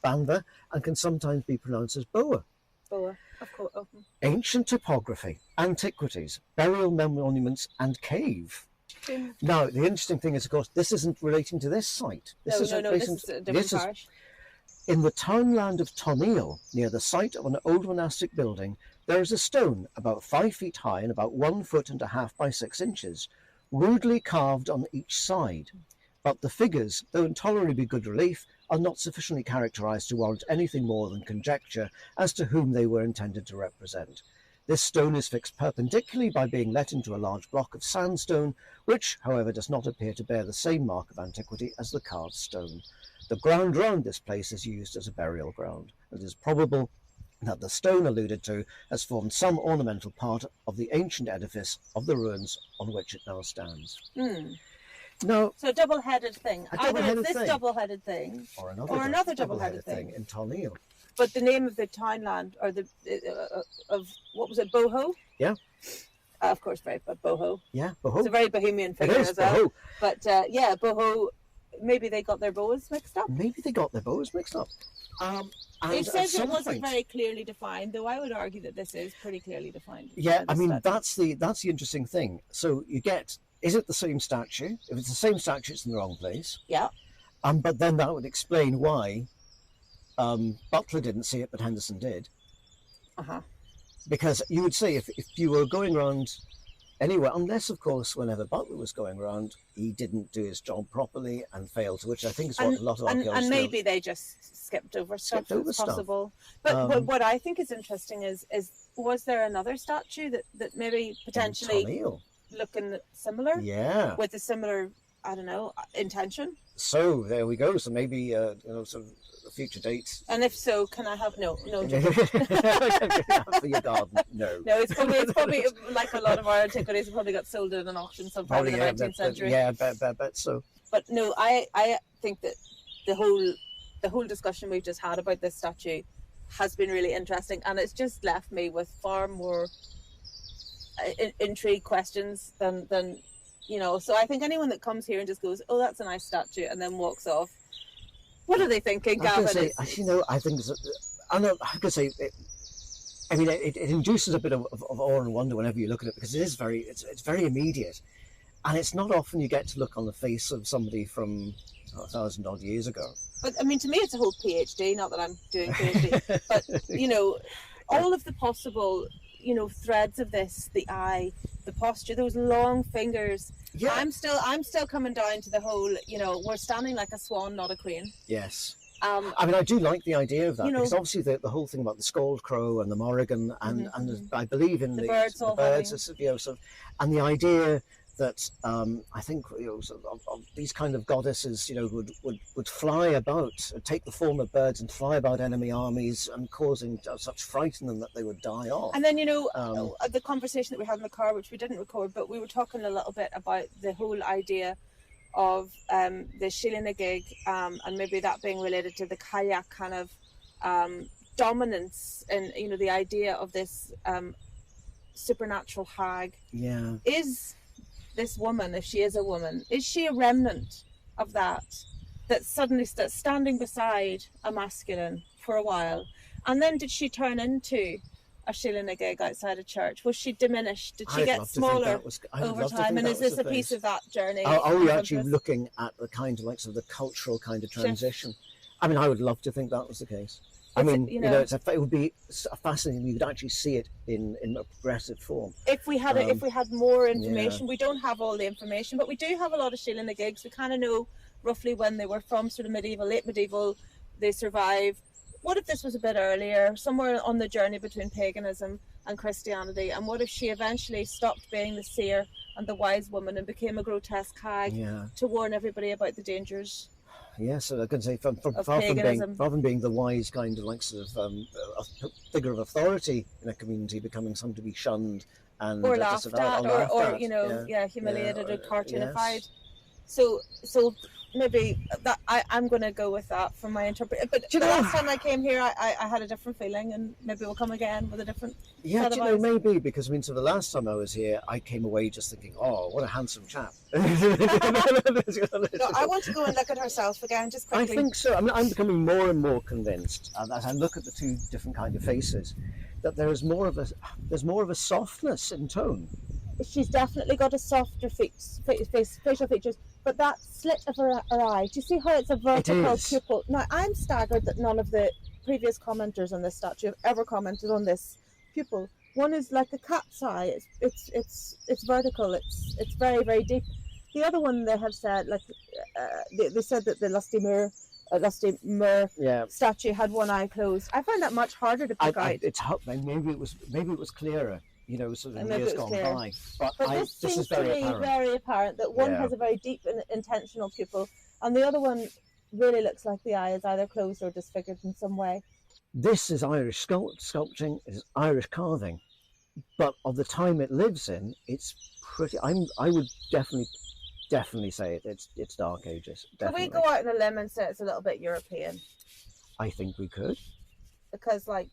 Banva, and can sometimes be pronounced as Boa. Boa, of course. Ancient topography, antiquities, burial monuments, and cave. Now, the interesting thing is, of course, this isn't relating to this site. This is a different parish. In the townland of Turlough, near the site of an old monastic building, there is a stone about 5 feet high and about 1.5 foot by 6 inches, rudely carved on each side. But the figures, though in tolerably good relief, are not sufficiently characterized to warrant anything more than conjecture as to whom they were intended to represent. This stone is fixed perpendicularly by being let into a large block of sandstone, which, however, does not appear to bear the same mark of antiquity as the carved stone. The ground round this place is used as a burial ground. It is probable that the stone alluded to has formed some ornamental part of the ancient edifice of the ruins on which it now stands. Now, so a double-headed thing. Either this double-headed thing or another double-headed thing in Turlough. But the name of the townland, or the of what was it, Boho? Yeah. Of course, right, but Boho. Yeah, Boho. It's a very bohemian figure as well. Boho. But yeah, Boho. Maybe they got their boas mixed up. And It says it wasn't very clearly defined, though I would argue that this is pretty clearly defined. Yeah, I mean that's the interesting thing. So you get, is it the same statue? If it's the same statue, it's in the wrong place. Yeah. But then that would explain why Butler didn't see it, but Henderson did. Because you would say if you were going around anywhere, unless of course whenever Butler was going around, he didn't do his job properly and failed, which I think is what a lot of archaeologists and maybe they just skipped over stuff. It's possible. But what I think is interesting is was there another statue that maybe potentially looking similar? Yeah. With a similar, I don't know, intention. So there we go. So maybe sort of a future date. And if so, can I have no? For your garden, no. No, it's probably like a lot of our antiquities probably got sold at an auction sometime in the 19th century. Yeah, bet so. But no, I think that the whole discussion we've just had about this statue has been really interesting, and it's just left me with far more intrigue questions than so I think anyone that comes here and just goes, oh, that's a nice statue, and then walks off, what are they thinking, Gavin? I think I know, I could say it induces a bit of awe and wonder whenever you look at it, because it's very immediate, and it's not often you get to look on the face of somebody from 1,000 odd years ago. But I mean, to me it's a whole PhD, not that I'm doing PhD, but all of the possible threads of this, the eye, the posture, those long fingers. Yeah. I'm still coming down to the whole, we're standing like a swan, not a crane. Yes. I mean, I do like the idea of that, because obviously the whole thing about the scald crow and the morrigan and I believe in the birds and the idea that I think sort of these kind of goddesses would fly about, take the form of birds and fly about enemy armies and causing such fright in them that they would die off. And then the conversation that we had in the car, which we didn't record, but we were talking a little bit about the whole idea of the Sheela la Na Gig, and maybe that being related to the kayak kind of dominance, and the idea of this supernatural hag. Yeah. Is this woman, if she is a woman, is she a remnant of that's standing beside a masculine for a while, and then did she turn into a Sheela la Na Gig outside a church? Was she diminished? Did she get smaller over time? And is this a piece of that journey? Are we actually looking at the kind of the cultural kind of transition? I mean, I would love to think that was the case. I mean, it would be fascinating. You could actually see it in a progressive form. If we had more information, we don't have all the information, but we do have a lot of Sheela la Na Gigs. We kind of know roughly when they were from, sort of medieval, late medieval. They survived. What if this was a bit earlier, somewhere on the journey between paganism and Christianity? And what if she eventually stopped being the seer and the wise woman and became a grotesque hag to warn everybody about the dangers? Yeah, so I can say far from being the wise kind of a figure of authority in a community, becoming something to be shunned and or laughed at, or humiliated or cartoonified. So maybe that I'm going to go with that for my interpretation. But Do you the know- last time I came here, I had a different feeling, and maybe we'll come again with a different Yeah, set do of you know, eyes. maybe, because I mean, so the last time I was here, I came away just thinking, oh, what a handsome chap. No, I want to go and look at herself again, just I quickly. think so. I mean, I'm becoming more and more convinced, as I look at the two different kind of faces, that there's more of a softness in tone. She's definitely got a softer facial features, but that slit of her eye, do you see how it's a vertical is. pupil? Now, I'm staggered that none of the previous commenters on this statue have ever commented on this pupil. One is like a cat's eye. It's vertical. It's very, very deep. The other one, they have said, like they said that the Lusty Moor Yeah. statue had one eye closed. I find that much harder to pick out. It's maybe it was clearer, you know, sort of Maybe years it was gone clearer. by. But this this seems is very to me apparent. very apparent that one Yeah. has a very deep and intentional pupil, and the other one really looks like the eye is either closed or disfigured in some way. This is Irish sculpting, is Irish carving, but of the time it lives in, it's pretty. I would definitely say it's Dark Ages. Definitely. Can we go out on a limb and say it's a little bit European? I think we could. Because, like,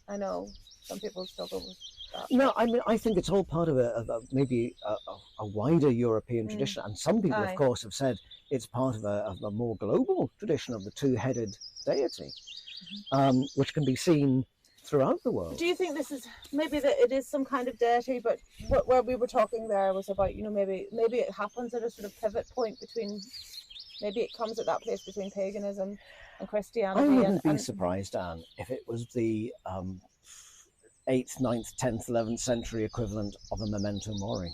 I know some people struggle with that. No, I mean, I think it's all part of maybe a wider European tradition, and some people, Aye. of course, have said it's part of a more global tradition of the two-headed deity, which can be seen throughout the world. Do you think this is maybe that it is some kind of deity, but where we were talking there was about, you know, maybe it happens at a sort of pivot point between, maybe it comes at that place between paganism and Christianity. I wouldn't be surprised, Anne, if it was the 8th, 9th, 10th, 11th century equivalent of a memento mori.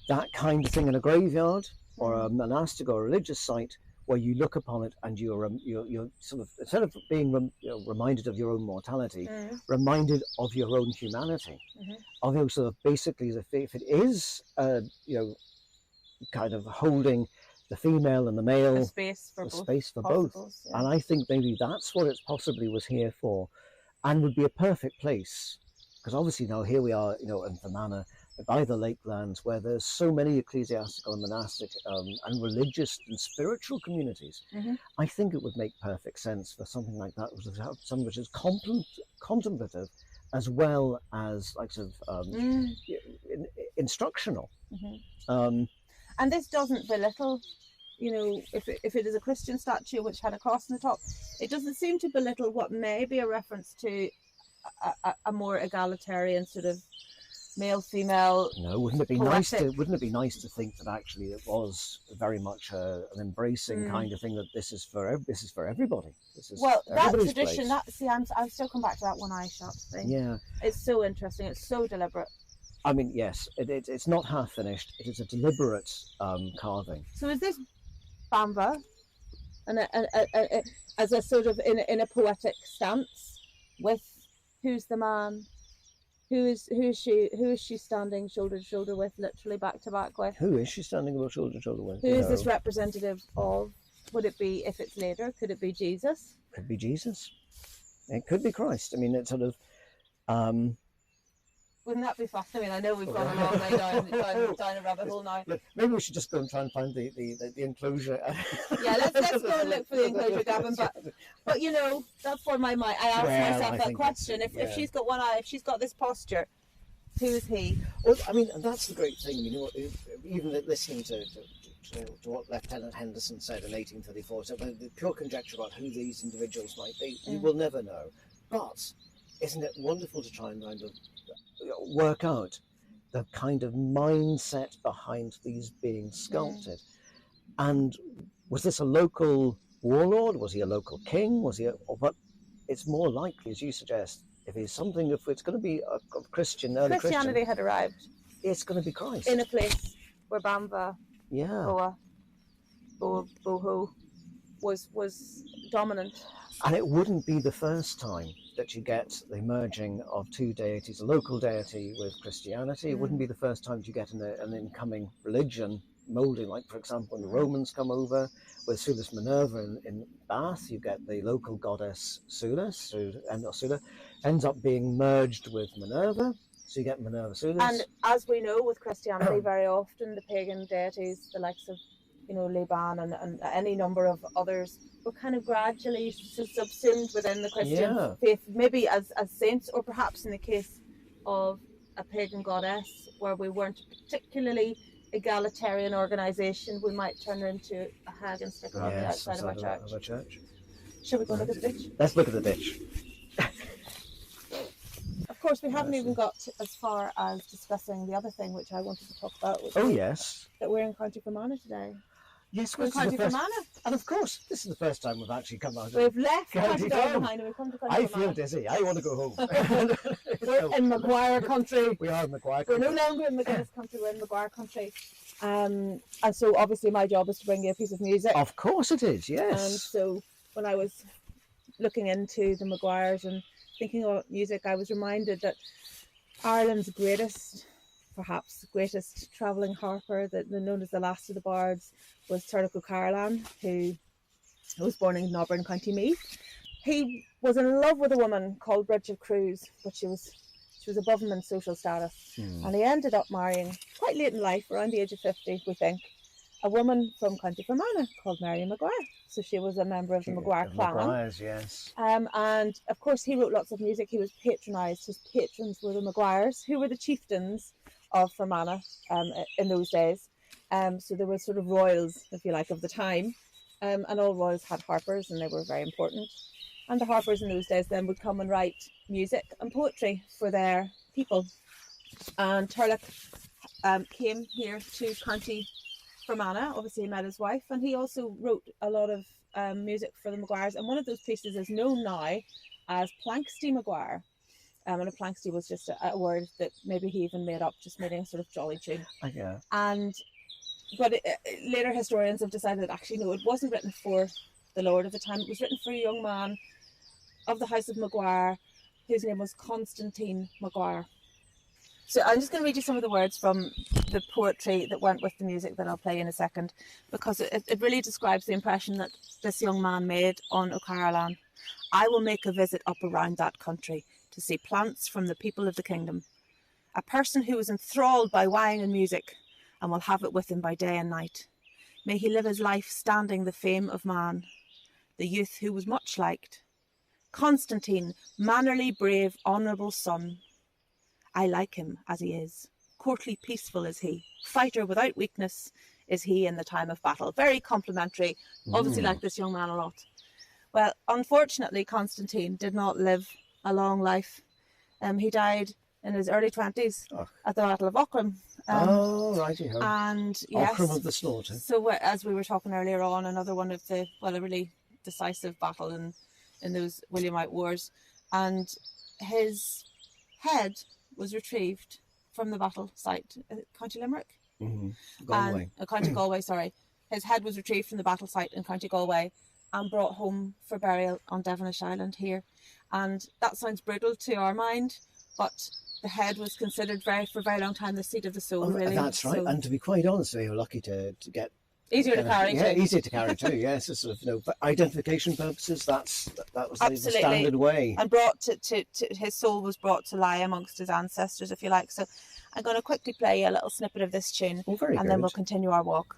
That kind of thing in a graveyard or a monastic or religious site, where you look upon it and you're sort of, instead of being reminded of your own mortality, reminded of your own humanity, of you sort of basically if it is kind of holding the female and the male, a space for both. Yeah. And I think maybe that's what it possibly was here for, and would be a perfect place, because obviously now here we are, you know, in Fermanagh, by the lakelands, where there's so many ecclesiastical and monastic and religious and spiritual communities. I think it would make perfect sense for something like that, to have something which is contemplative as well as like sort of instructional. And this doesn't belittle, you know, if it is a Christian statue which had a cross on the top, it doesn't seem to belittle what may be a reference to a more egalitarian sort of male-female. No, wouldn't it be nice to think that actually it was very much an embracing kind of thing, that this is for everybody. This is that tradition. I'm still come back to that one eye shot thing. Yeah, it's so interesting. It's so deliberate. I mean, yes, it's not half finished. It is a deliberate carving. So is this Bamba, and as a sort of in a poetic stance, with who's the man? Who is she standing shoulder to shoulder with, literally back to back with? Who is she standing shoulder to shoulder with? Who is this representative of? Would it be, if it's later, could it be Jesus? Could be Jesus. It could be Christ. I mean, it's sort of. Wouldn't that be fascinating? I know we've gone a long way down a rabbit hole now. Look, maybe we should just go and try and find the enclosure. Yeah, let's go and look for the enclosure, Gavin. But you know, that's where my mind. I asked myself that question. If she's got one eye, if she's got this posture, who's he? Well, I mean, and that's the great thing. You know, even listening to what Lieutenant Henderson said in 1834, so the pure conjecture about who these individuals might be, we will never know. But isn't it wonderful to try and kind of work out the kind of mindset behind these being sculpted? And was this a local warlord? Was he a local king? But it's more likely, as you suggest, if it's going to be a Christian, early Christianity had arrived. It's going to be Christ in a place where Bamba, Boho was dominant. And it wouldn't be the first time that you get the merging of two deities, a local deity with Christianity. It wouldn't be the first time you get an incoming religion moulding, like, for example, when the Romans come over with Sulis Minerva in Bath, you get the local goddess Sulis, Sula, ends up being merged with Minerva, so you get Minerva Sulis. And as we know with Christianity, very often the pagan deities, the likes of you know, Laban and any number of others were kind of gradually subsumed within the Christian faith, maybe as saints, or perhaps in the case of a pagan goddess where we weren't particularly egalitarian organisation, we might turn her into a hag and stick her on the outside of our church. Shall we go look at the ditch? Let's look at the ditch. Of course, we haven't even got as far as discussing the other thing which I wanted to talk about. Which that we're in County Fermanagh today. Yes, we're in County Fermanagh. And of course, this is the first time we've actually come out. We've left County Fermanagh behind and we've come to County Fermanagh. I feel dizzy. I want to go home. We're in Maguire country. We are in Maguire country. We're no longer in McGuinness country, we're in Maguire country. And so obviously my job is to bring you a piece of music. Of course it is, yes. And so when I was looking into the Maguires and thinking about music, I was reminded that Ireland's perhaps greatest travelling harper, known as the last of the bards, was Turlough, who was born in Nobber, County Meath. He was in love with a woman called Bridget Cruz, but she was above him in social status. And he ended up marrying, quite late in life, around the age of 50, we think, a woman from County Fermanagh called Mary Maguire. So she was a member of the Maguire clan. Maguires, yes. And of course he wrote lots of music. He was patronised. His patrons were the Maguires, who were the chieftains of Fermanagh in those days. So there were sort of royals, if you like, of the time. And all royals had harpers, and they were very important. And the harpers in those days then would come and write music and poetry for their people. And Turlough came here to County Fermanagh. Obviously he met his wife, and he also wrote a lot of music for the Maguires, and one of those pieces is known now as Planksty Maguire. And a Planksty was just a word that maybe he even made up, just making a sort of jolly tune. But later historians have decided that actually no, it wasn't written for the Lord of the time. It was written for a young man of the House of Maguire whose name was Constantine Maguire. So I'm just going to read you some of the words from the poetry that went with the music that I'll play in a second, because it really describes the impression that this young man made on O'Carolan. I will make a visit up around that country to see plants from the people of the kingdom. A person who is enthralled by wine and music and will have it with him by day and night. May he live his life standing the fame of man, the youth who was much liked. Constantine, mannerly, brave, honourable son. I like him as he is. Courtly, peaceful is he. Fighter without weakness is he in the time of battle. Very complimentary. Obviously like this young man a lot. Well, unfortunately, Constantine did not live a long life. He died in his early 20s at the Battle of Aughrim. Righty-ho. And yes, Aughrim of the Slaughter. So as we were talking earlier on, another one of the, a really decisive battle in those Williamite Wars. And his head was retrieved from the battle site, County Limerick? Galway. County Galway, sorry. His head was retrieved from the battle site in County Galway and brought home for burial on Devonish Island here. And that sounds brutal to our mind, but the head was considered for a very long time the seat of the soul, really. That's right. So, and to be quite honest, we were lucky to get... Easier to carry too. Yeah, easier to carry too, yes. Yeah, sort of, for identification purposes, that was the standard way. And brought to his soul was brought to lie amongst his ancestors, if you like. So I'm going to quickly play a little snippet of this tune, and then we'll continue our walk.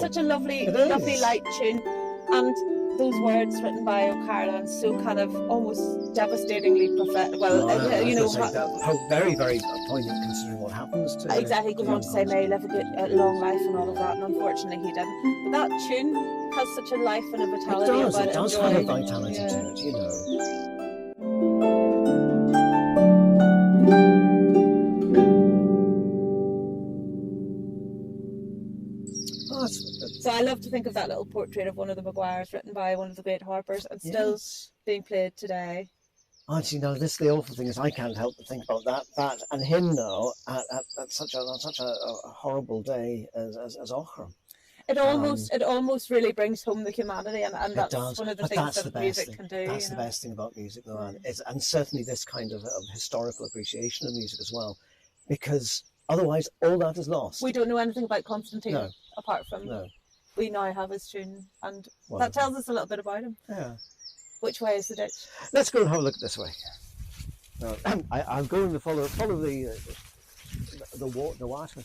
Such a lovely light tune, and those words written by O'Carolan, so kind of almost devastatingly prophetic. Very, very poignant considering what happens to exactly. Goes on to say, "May he live a long life" and all of that, and unfortunately he didn't. But that tune has such a life and a vitality It does. about It it. does and have a joy. vitality Yeah. to it, you know. Oh, So I love to think of that little portrait of one of the Maguires written by one of the great Harpers and still yes. being played today. Actually, no. This the awful thing is I can't help but think about that, and him now at such a horrible day as Ochram. It almost really brings home the humanity, and that's does. one of the But things that's that the music best can thing. do. That's the best thing about music, though, Anne, and certainly this kind of historical appreciation of music as well, because otherwise all that is lost. We don't know anything about Constantine No. apart from we now have his tune, and Wonderful. that tells us a little bit about him. Yeah. Which way is the ditch? Let's go and have a look at this way. No, I'm going to follow the water.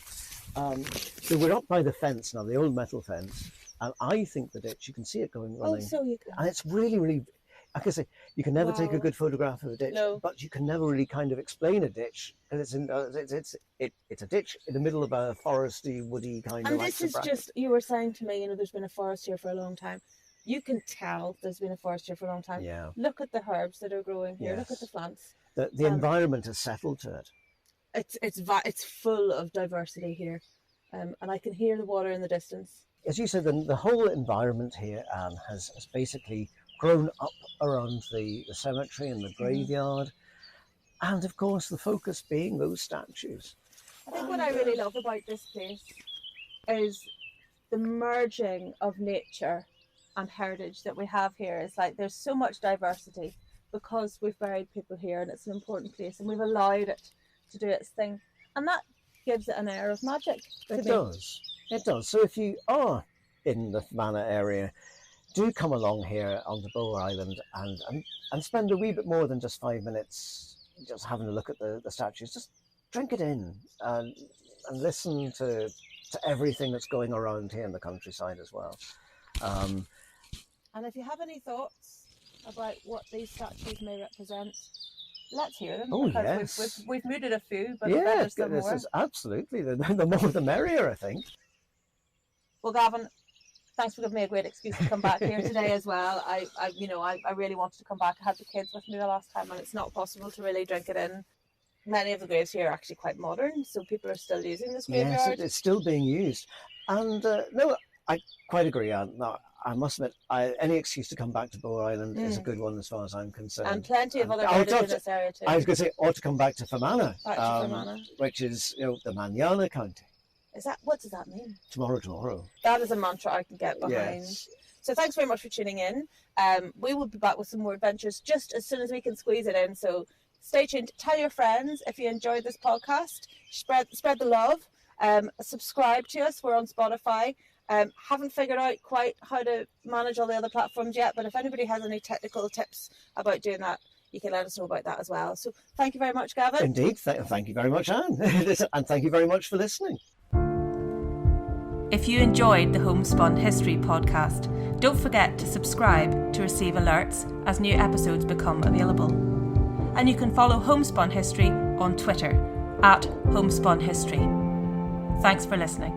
So we're up by the fence now, the old metal fence, and I think the ditch. You can see it running. Oh, so you can. And it's really, really. Like I say, you can never take a Wow. good photograph of a ditch, No. but you can never really kind of explain a ditch. And it's a ditch in the middle of a foresty, woody kind And of. this is just, you were saying to me, there's been a forest here for a long time. You can tell there's been a forest here for a long time. Yeah. Look at the herbs that are growing here. Yes. Look at the plants. The environment has settled to it. It's full of diversity here, and I can hear the water in the distance. As you said, the whole environment here, Anne, has basically grown up around the cemetery and the graveyard, and of course the focus being those statues. I think what I really love about this place is the merging of nature and heritage that we have here. It's like there's so much diversity because we've buried people here and it's an important place and we've allowed it to do its thing, and that gives it an air of magic. It does. So if you are in the Fermanagh area, do come along here onto Boa Island and spend a wee bit more than just 5 minutes just having a look at the statues. Just drink it in and listen to everything that's going around here in the countryside as well. And if you have any thoughts about what these statues may represent, let's hear them. Oh, because yes. we've mooted a few, but Yeah, there's some this more. is absolutely the more the merrier, I think. Well, Gavin, thanks for giving me a great excuse to come back here today as well. I really wanted to come back. I had the kids with me the last time, and it's not possible to really drink it in. Many of the graves here are actually quite modern, so people are still using this graveyard. Yes, it's still being used. And no, I quite agree, Anne. No, I must admit, any excuse to come back to Boa Island is a good one as far as I'm concerned. And plenty of other heritage in this area too. I was going to say, or to come back to Fermanagh, Fermanagh. which is the Manana County. What does that mean? Tomorrow. That is a mantra I can get behind. Yes. So thanks very much for tuning in. We will be back with some more adventures just as soon as we can squeeze it in. So stay tuned. Tell your friends if you enjoyed this podcast. Spread the love. Subscribe to us. We're on Spotify. Haven't figured out quite how to manage all the other platforms yet, but if anybody has any technical tips about doing that, you can let us know about that as well. So thank you very much, Gavin. Indeed. Thank you very much, Anne. And thank you very much for listening. If you enjoyed the Homespun History podcast, don't forget to subscribe to receive alerts as new episodes become available. And you can follow Homespun History on Twitter @Homespun History. Thanks for listening.